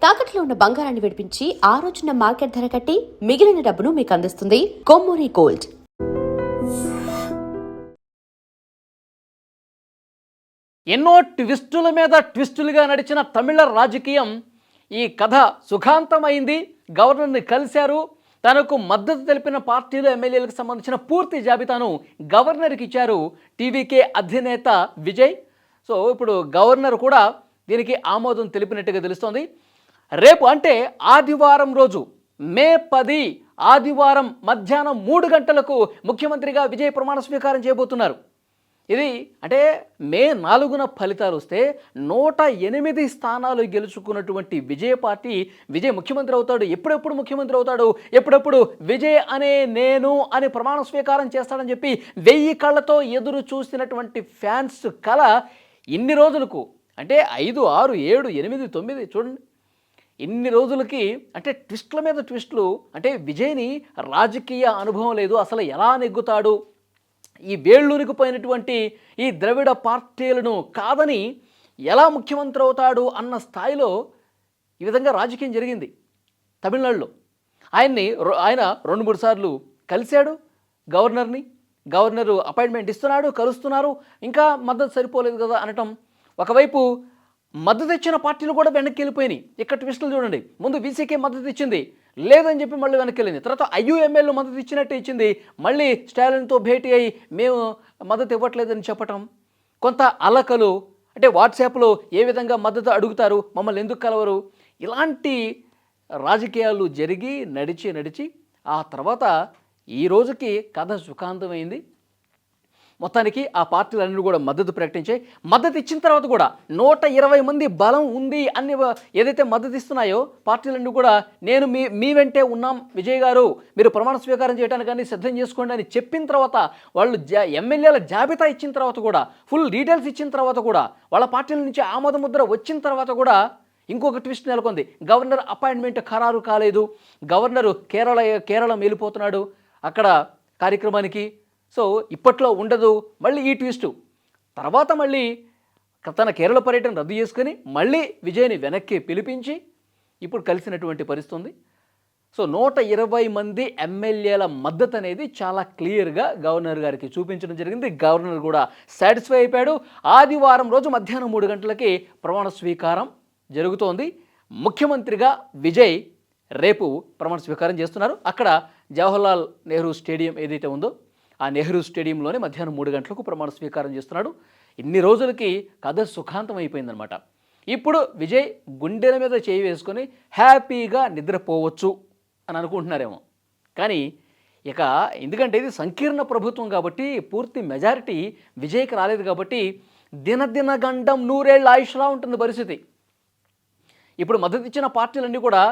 తాకట్లో ఉన్న బంగారాన్ని విడిపించి ఆ రోజున మార్కెట్ ధర కట్టి మిగిలిన డబ్బును మీకు అందిస్తుంది కొమ్మూరి గోల్డ్. ఎన్నో ట్విస్టుల మీద ట్విస్టులుగా నడిచిన తమిళ రాజకీయం ఈ కథ సుఖాంతమైంది. గవర్నర్ని కలిశారు. తనకు మద్దతు తెలిపిన పార్టీలు ఎమ్మెల్యేలకు సంబంధించిన పూర్తి జాబితాను గవర్నర్కి ఇచ్చారు టీవీకే అధినేత విజయ్. సో ఇప్పుడు గవర్నర్ కూడా దీనికి ఆమోదం తెలిపినట్టుగా తెలుస్తోంది. రేపు అంటే ఆదివారం రోజు మే 10 ఆదివారం మధ్యాహ్నం 3 గంటలకు ముఖ్యమంత్రిగా విజయ్ ప్రమాణ స్వీకారం చేయబోతున్నారు. ఇది అంటే మే 4న ఫలితాలు వస్తే 108 స్థానాలు గెలుచుకున్నటువంటి విజయ్ ముఖ్యమంత్రి అవుతాడు. ఎప్పుడెప్పుడు ముఖ్యమంత్రి అవుతాడు, ఎప్పుడెప్పుడు విజయ్ అనే నేను అని ప్రమాణ స్వీకారం చేస్తాడని చెప్పి 1000 కళ్ళతో ఎదురు చూసినటువంటి ఫ్యాన్స్ కళ ఇన్ని రోజులకు అంటే 5, 6, 7, 8, 9 చూడండి ఇన్ని రోజులకి అంటే ట్విస్టుల మీద ట్విస్టులు. అంటే విజయ్ని రాజకీయ అనుభవం లేదు, అసలు ఎలా నెగ్గుతాడు, ఈ వేళ్ళూనికిపోయినటువంటి ఈ ద్రవిడ పార్టీలను కాదని ఎలా ముఖ్యమంత్రి అవుతాడు అన్న స్థాయిలో ఈ విధంగా రాజకీయం జరిగింది తమిళనాడులో. ఆయన 2-3 సార్లు కలిశాడు గవర్నర్ని. గవర్నరు అపాయింట్మెంట్ ఇస్తున్నాడు, కలుస్తున్నారు. ఇంకా మద్దతు సరిపోలేదు కదా అనటం. ఒకవైపు మద్దతు ఇచ్చిన పార్టీలు కూడా వెనక్కి వెళ్ళిపోయినాయి. ఇక్కడ ట్విస్టులు చూడండి. ముందు వీసీకే మద్దతు ఇచ్చింది, లేదని చెప్పి మళ్ళీ వెనక్కి వెళ్ళింది. తర్వాత ఐయుఎంఎల్ మద్దతు ఇచ్చినట్టే ఇచ్చింది, మళ్ళీ స్టాలిన్తో భేటీ అయ్యి మేము మద్దతు ఇవ్వట్లేదని చెప్పటం. కొంత అలకలు అంటే వాట్సాప్లో ఏ విధంగా మద్దతు అడుగుతారు, మమ్మల్ని ఎందుకు కలవరు, ఇలాంటి రాజకీయాలు జరిగి నడిచి ఆ తర్వాత ఈ రోజుకి కథ సుఖాంతమైంది. మొత్తానికి ఆ పార్టీలన్నీ కూడా మద్దతు ప్రకటించాయి. మద్దతు ఇచ్చిన తర్వాత కూడా 120 మంది బలం ఉంది అన్ని ఏదైతే మద్దతు ఇస్తున్నాయో పార్టీలన్నీ కూడా నేను మీ వెంటే ఉన్నాం విజయ్ గారు, మీరు ప్రమాణ స్వీకారం చేయడానికి కానీ సిద్ధం చేసుకోండి అని చెప్పిన తర్వాత వాళ్ళు ఎమ్మెల్యేల జాబితా ఇచ్చిన తర్వాత కూడా ఫుల్ డీటెయిల్స్ ఇచ్చిన తర్వాత కూడా వాళ్ళ పార్టీల నుంచి ఆమోద ముద్ర వచ్చిన తర్వాత కూడా ఇంకొక ట్విస్ట్ నెలకొంది. గవర్నర్ అపాయింట్మెంట్ ఖరారు కాలేదు. గవర్నరు కేరళ వెళ్ళిపోతున్నాడు అక్కడ కార్యక్రమానికి. సో ఇప్పట్లో ఉండదు. మళ్ళీ ఈ ట్విస్టు తర్వాత మళ్ళీ తన కేరళ పర్యటన రద్దు చేసుకుని మళ్ళీ విజయ్ని వెనక్కి పిలిపించి ఇప్పుడు కలిసినటువంటి పరిస్థితి ఉంది. సో 120 మంది ఎమ్మెల్యేల మద్దతు అనేది చాలా క్లియర్గా గవర్నర్ గారికి చూపించడం జరిగింది. గవర్నర్ కూడా సాటిస్ఫై అయిపోయాడు. ఆదివారం రోజు మధ్యాహ్నం 3 గంటలకి ప్రమాణ స్వీకారం జరుగుతోంది. ముఖ్యమంత్రిగా విజయ్ రేపు ప్రమాణ స్వీకారం చేస్తున్నారు. అక్కడ జవహర్లాల్ నెహ్రూ స్టేడియం ఏదైతే ఉందో ఆ నెహ్రూ స్టేడియంలోనే మధ్యాహ్నం 3 గంటలకు ప్రమాణ స్వీకారం చేస్తున్నాడు. ఇన్ని రోజులకి కథ సుఖాంతం అయిపోయిందనమాట. ఇప్పుడు విజయ్ గుండెల మీద చేయి వేసుకొని హ్యాపీగా నిద్రపోవచ్చు అని అనుకుంటున్నారేమో. కానీ ఇక ఎందుకంటే ఇది సంకీర్ణ ప్రభుత్వం కాబట్టి పూర్తి మెజారిటీ విజయ్కి రాలేదు కాబట్టి దినదిన గండం 100 ఏళ్ల ఆయుష్లా ఉంటుంది పరిస్థితి. ఇప్పుడు మద్దతు ఇచ్చిన పార్టీలన్నీ కూడా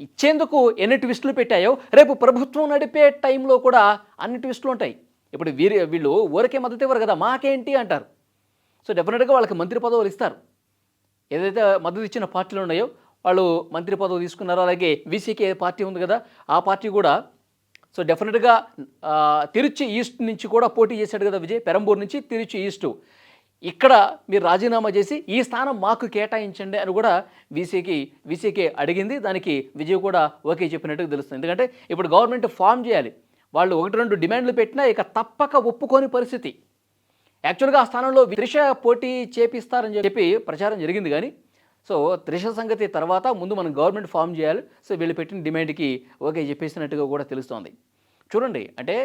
ఇచ్చేందుకు ఎన్ని ట్విస్టులు పెట్టాయో రేపు ప్రభుత్వం నడిపే టైంలో కూడా అన్ని ట్విస్టులు ఉంటాయి. ఇప్పుడు వీళ్ళు ఊరికే మద్దతు ఇవ్వరు కదా, మాకేంటి అంటారు. సో డెఫినెట్గా వాళ్ళకి మంత్రి పదవులు ఇస్తారు. ఏదైతే మద్దతు ఇచ్చిన పార్టీలు ఉన్నాయో వాళ్ళు మంత్రి పదవి తీసుకున్నారో, అలాగే వీసీకే పార్టీ ఉంది కదా ఆ పార్టీ కూడా సో డెఫినెట్గా తిరుచి ఈస్ట్ నుంచి కూడా పోటీ చేశాడు కదా విజయ్, పెరంబూర్ నుంచి తిరుచి ఈస్టు. ఇక్కడ మీరు రాజీనామా చేసి ఈ స్థానం మాకు కేటాయించండి అని కూడా వీసీకే అడిగింది. దానికి విజయ్ కూడా ఓకే చెప్పినట్టుగా తెలుస్తుంది. ఎందుకంటే ఇప్పుడు గవర్నమెంట్ ఫామ్ చేయాలి. వాళ్ళు 1-2 డిమాండ్లు పెట్టినా ఇక తప్పక ఒప్పుకోని పరిస్థితి. యాక్చువల్గా ఆ స్థానంలో త్రిష పోటీ చేపిస్తారని చెప్పి ప్రచారం జరిగింది. కానీ సో త్రిష సంగతి తర్వాత ముందు మనం గవర్నమెంట్ ఫామ్ చేయాలి. సో వీళ్ళు పెట్టిన డిమాండ్కి ఓకే చెప్పేసినట్టుగా కూడా తెలుస్తోంది. చూడండి అంటే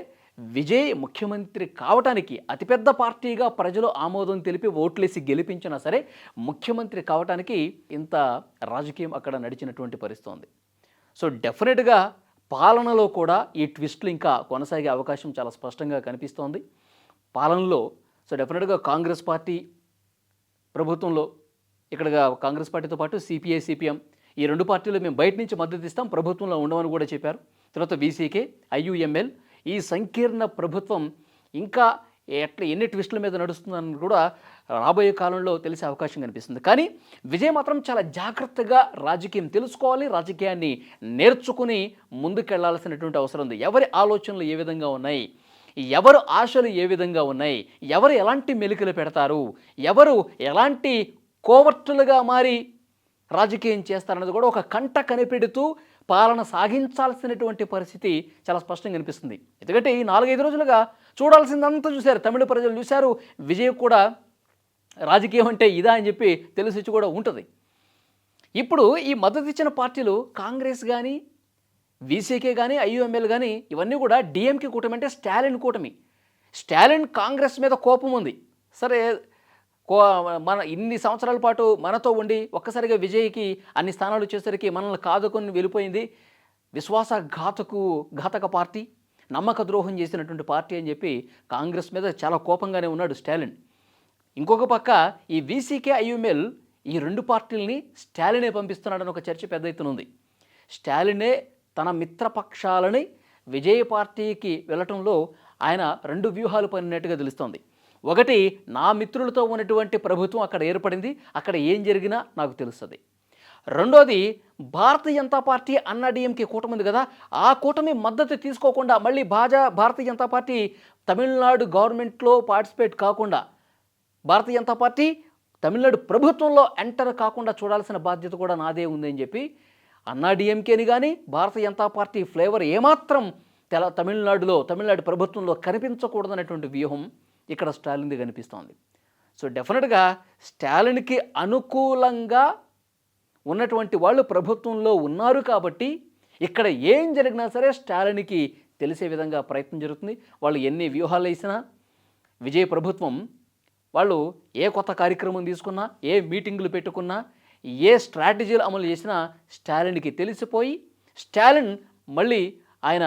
విజయ్ ముఖ్యమంత్రి కావటానికి అతిపెద్ద పార్టీగా ప్రజలు ఆమోదం తెలిపి ఓట్లేసి గెలిపించినా సరే ముఖ్యమంత్రి కావటానికి ఇంత రాజకీయం అక్కడ నడిచినటువంటి పరిస్థితి ఉంది. సో డెఫినెట్గా పాలనలో కూడా ఈ ట్విస్టులు ఇంకా కొనసాగే అవకాశం చాలా స్పష్టంగా కనిపిస్తోంది. పాలనలో సో డెఫినెట్గా కాంగ్రెస్ పార్టీ ప్రభుత్వంలో ఇక్కడ కాంగ్రెస్ పార్టీతో పాటు సిపిఐ సిపిఎం ఈ 2 పార్టీలు మేము బయట నుంచి మద్దతు ఇస్తాం, ప్రభుత్వంలో ఉండమని కూడా చెప్పారు. తర్వాత వీసీకే ఐయుఎంఎల్ ఈ సంకీర్ణ ప్రభుత్వం ఇంకా ఎన్ని ట్విస్టుల మీద నడుస్తుందని కూడా రాబోయే కాలంలో తెలిసే అవకాశం కనిపిస్తుంది. కానీ విజయ్ మాత్రం చాలా జాగ్రత్తగా రాజకీయం తెలుసుకోవాలి, రాజకీయాన్ని నేర్చుకుని ముందుకెళ్లాల్సినటువంటి అవసరం ఉంది. ఎవరి ఆలోచనలు ఏ విధంగా ఉన్నాయి, ఎవరు ఆశలు ఏ విధంగా ఉన్నాయి, ఎవరు ఎలాంటి మెలికలు పెడతారు, ఎవరు ఎలాంటి కోవర్టులుగా మారి రాజకీయం చేస్తారన్నది కూడా ఒక కంట కనిపెడుతూ పాలన సాగించాల్సినటువంటి పరిస్థితి చాలా స్పష్టంగా కనిపిస్తుంది. ఎందుకంటే ఈ 4-5 రోజులుగా చూడాల్సిందంతా చూశారు, తమిళ ప్రజలు చూశారు. విజయ్ కూడా రాజకీయం అంటే ఇదా అని చెప్పి తెలిసి కూడా ఉంటుంది. ఇప్పుడు ఈ మద్దతు ఇచ్చిన పార్టీలు కాంగ్రెస్ కానీ, వీసీకే కానీ, ఐయుఎంఎల్ కానీ ఇవన్నీ కూడా డిఎంకే కూటమి, అంటే స్టాలిన్ కూటమి. స్టాలిన్ కాంగ్రెస్ మీద కోపం ఉంది. సరే, మన ఇన్ని సంవత్సరాల పాటు మనతో ఉండి ఒక్కసారిగా విజయ్కి అన్ని స్థానాలు వచ్చేసరికి మనల్ని కాదుకొని వెళ్ళిపోయింది, ఘాతక పార్టీ, నమ్మక ద్రోహం చేసినటువంటి పార్టీ అని చెప్పి కాంగ్రెస్ మీద చాలా కోపంగానే ఉన్నాడు స్టాలిన్. ఇంకొక పక్క ఈ వీసీకే, ఐయుఎంఎల్ ఈ 2 పార్టీలని స్టాలినే పంపిస్తున్నాడని ఒక చర్చ పెద్ద ఎత్తున ఉంది. స్టాలినే తన మిత్రపక్షాలని విజయ్ పార్టీకి వెళ్ళటంలో ఆయన 2 వ్యూహాలు పనినట్టుగా తెలుస్తోంది. ఒకటి, నా మిత్రులతో ఉన్నటువంటి ప్రభుత్వం అక్కడ ఏర్పడింది, అక్కడ ఏం జరిగినా నాకు తెలుస్తుంది. రెండోది, భారతీయ జనతా పార్టీ అన్నాడీఎంకే కూటమి ఉంది కదా, ఆ కూటమి మద్దతు తీసుకోకుండా మళ్ళీ భారతీయ జనతా పార్టీ తమిళనాడు గవర్నమెంట్లో పార్టిసిపేట్ కాకుండా, భారతీయ జనతా పార్టీ తమిళనాడు ప్రభుత్వంలో ఎంటర్ కాకుండా చూడాల్సిన బాధ్యత కూడా నాదే ఉందని చెప్పి అన్నాడీఎంకేని కానీ భారతీయ జనతా పార్టీ ఫ్లేవర్ ఏమాత్రం తమిళనాడు ప్రభుత్వంలో కనిపించకూడదనేటువంటి వ్యూహం ఇక్కడ స్టాలిన్ది కనిపిస్తోంది. సో డెఫినెట్గా స్టాలిన్కి అనుకూలంగా ఉన్నటువంటి వాళ్ళు ప్రభుత్వంలో ఉన్నారు కాబట్టి ఇక్కడ ఏం జరిగినా సరే స్టాలిన్కి తెలిసే విధంగా ప్రయత్నం జరుగుతుంది. వాళ్ళు ఎన్ని వ్యూహాలు వేసినా, విజయ్ ప్రభుత్వం వాళ్ళు ఏ కొత్త కార్యక్రమం తీసుకున్నా, ఏ మీటింగులు పెట్టుకున్నా, ఏ స్ట్రాటజీలు అమలు చేసినా స్టాలిన్కి తెలిసిపోయి స్టాలిన్ మళ్ళీ ఆయన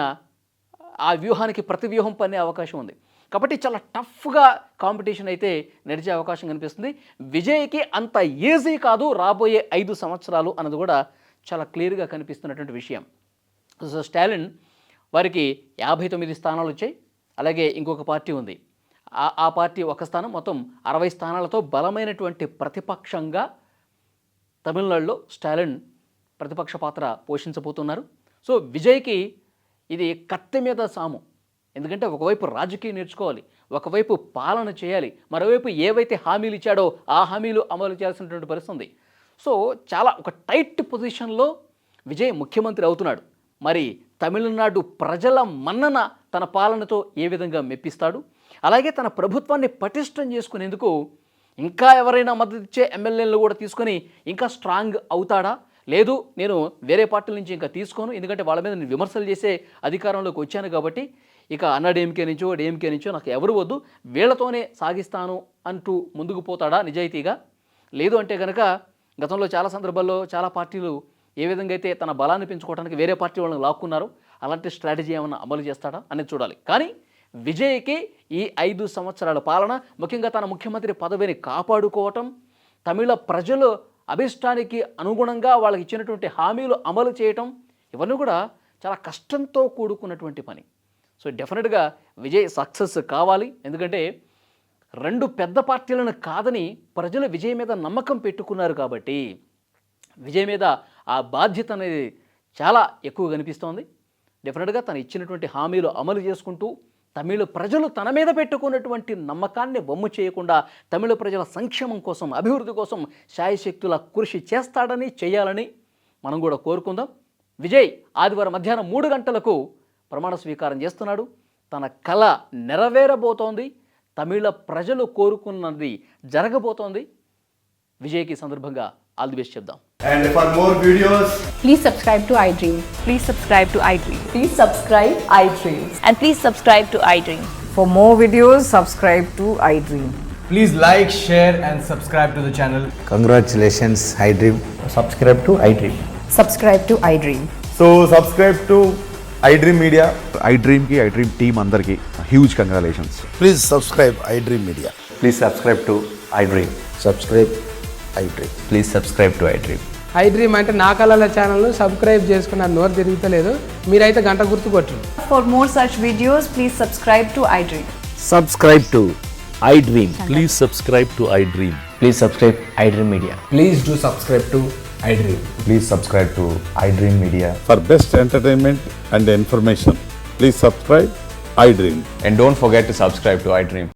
ఆ వ్యూహానికి ప్రతి వ్యూహం పన్నే అవకాశం ఉంది. కాబట్టి చాలా టఫ్గా కాంపిటీషన్ అయితే నడిచే అవకాశం కనిపిస్తుంది. విజయ్కి అంత ఈజీ కాదు రాబోయే 5 సంవత్సరాలు అన్నది కూడా చాలా క్లియర్గా కనిపిస్తున్నటువంటి విషయం. సో స్టాలిన్ వారికి 59 స్థానాలు వచ్చాయి. అలాగే ఇంకొక పార్టీ ఉంది, ఆ పార్టీ ఒక స్థానం, మొత్తం 60 స్థానాలతో బలమైనటువంటి ప్రతిపక్షంగా తమిళనాడులో స్టాలిన్ ప్రతిపక్ష పాత్ర పోషించబోతున్నారు. సో విజయ్కి ఇది కత్తి మీద సాము. ఎందుకంటే ఒకవైపు రాజకీయం నేర్చుకోవాలి, ఒకవైపు పాలన చేయాలి, మరోవైపు ఏవైతే హామీలు ఇచ్చాడో ఆ హామీలు అమలు చేయాల్సినటువంటి పరిస్థితి ఉంది. సో చాలా ఒక టైట్ పొజిషన్లో విజయ్ ముఖ్యమంత్రి అవుతున్నాడు. మరి తమిళనాడు ప్రజల మన్నన తన పాలనతో ఏ విధంగా మెప్పిస్తాడు, అలాగే తన ప్రభుత్వాన్ని పటిష్టం చేసుకునేందుకు ఇంకా ఎవరైనా మద్దతు ఇచ్చే ఎమ్మెల్యేలు కూడా తీసుకొని ఇంకా స్ట్రాంగ్ అవుతాడా, లేదు నేను వేరే పార్టీల నుంచి ఇంకా తీసుకోను, ఎందుకంటే వాళ్ళ మీద నేను విమర్శలు చేసే అధికారంలోకి వచ్చాను కాబట్టి ఇక అన్నాడీఎంకే నుంచో డిఎంకే నుంచో నాకు ఎవరు వద్దు, వీళ్లతోనే సాగిస్తాను అంటూ ముందుకు పోతాడా నిజాయితీగా? లేదు అంటే కనుక గతంలో చాలా సందర్భాల్లో చాలా పార్టీలు ఏ విధంగా అయితే తన బలాన్ని పెంచుకోవడానికి వేరే పార్టీ వాళ్ళని లాక్కున్నారు, అలాంటి స్ట్రాటజీ ఏమైనా అమలు చేస్తాడా అనేది చూడాలి. కానీ విజయ్కి ఈ 5 సంవత్సరాల పాలన, ముఖ్యంగా తన ముఖ్యమంత్రి పదవిని కాపాడుకోవటం, తమిళ ప్రజలు అభిష్టానికి అనుగుణంగా వాళ్ళకి ఇచ్చినటువంటి హామీలు అమలు చేయటం, ఇవన్నీ కూడా చాలా కష్టంతో కూడుకున్నటువంటి పని. సో డెఫినెట్గా విజయ్ సక్సెస్ కావాలి. ఎందుకంటే 2 పెద్ద పార్టీలను కాదని ప్రజలు విజయ్ మీద నమ్మకం పెట్టుకున్నారు కాబట్టి విజయ్ మీద ఆ బాధ్యత అనేది చాలా ఎక్కువ కనిపిస్తోంది. డెఫినెట్గా తను ఇచ్చినటువంటి హామీలు అమలు చేసుకుంటూ తమిళ ప్రజలు తన మీద పెట్టుకున్నటువంటి నమ్మకాన్ని వమ్ము చేయకుండా తమిళ ప్రజల సంక్షేమం కోసం, అభివృద్ధి కోసం శాయశక్తుల కృషి చేయాలని మనం కూడా కోరుకుందాం. విజయ్ ఆదివారం మధ్యాహ్నం 3 గంటలకు ప్రమాణ స్వీకారం చేస్తున్నాడు. తన కళ నెరవేరబోతోంది. తమిళ ప్రజలు కోరుకున్నది జరగబోతోంది. విజయ్కి సందర్భంగా ఆల్ ది బెస్ట్ చెప్దాం. And for more videos, Please subscribe to iDream. Please subscribe to iDream. Please subscribe iDream. And please subscribe to iDream. For more videos, subscribe to iDream. please like, share and subscribe to the channel. Congratulations, iDream. subscribe to iDream. Subscribe to iDream. So subscribe to iDream Media. iDream ki iDream team andarki huge congratulations. Please subscribe iDream Media. Please subscribe to iDream. Subscribe iDream. Please subscribe to iDream. iDream అంటే నా కళల channel subscribe చేసుకున్న నోరు తిరుగుతలేదు, మీరైతే గంట గుర్తు కొట్టండి. For more such videos, please subscribe to iDream. Subscribe to iDream. Please subscribe to iDream. Please subscribe iDream Media. Please do subscribe to iDream. Please subscribe to iDream Media. For best entertainment and information, please subscribe iDream. And don't forget to subscribe to iDream.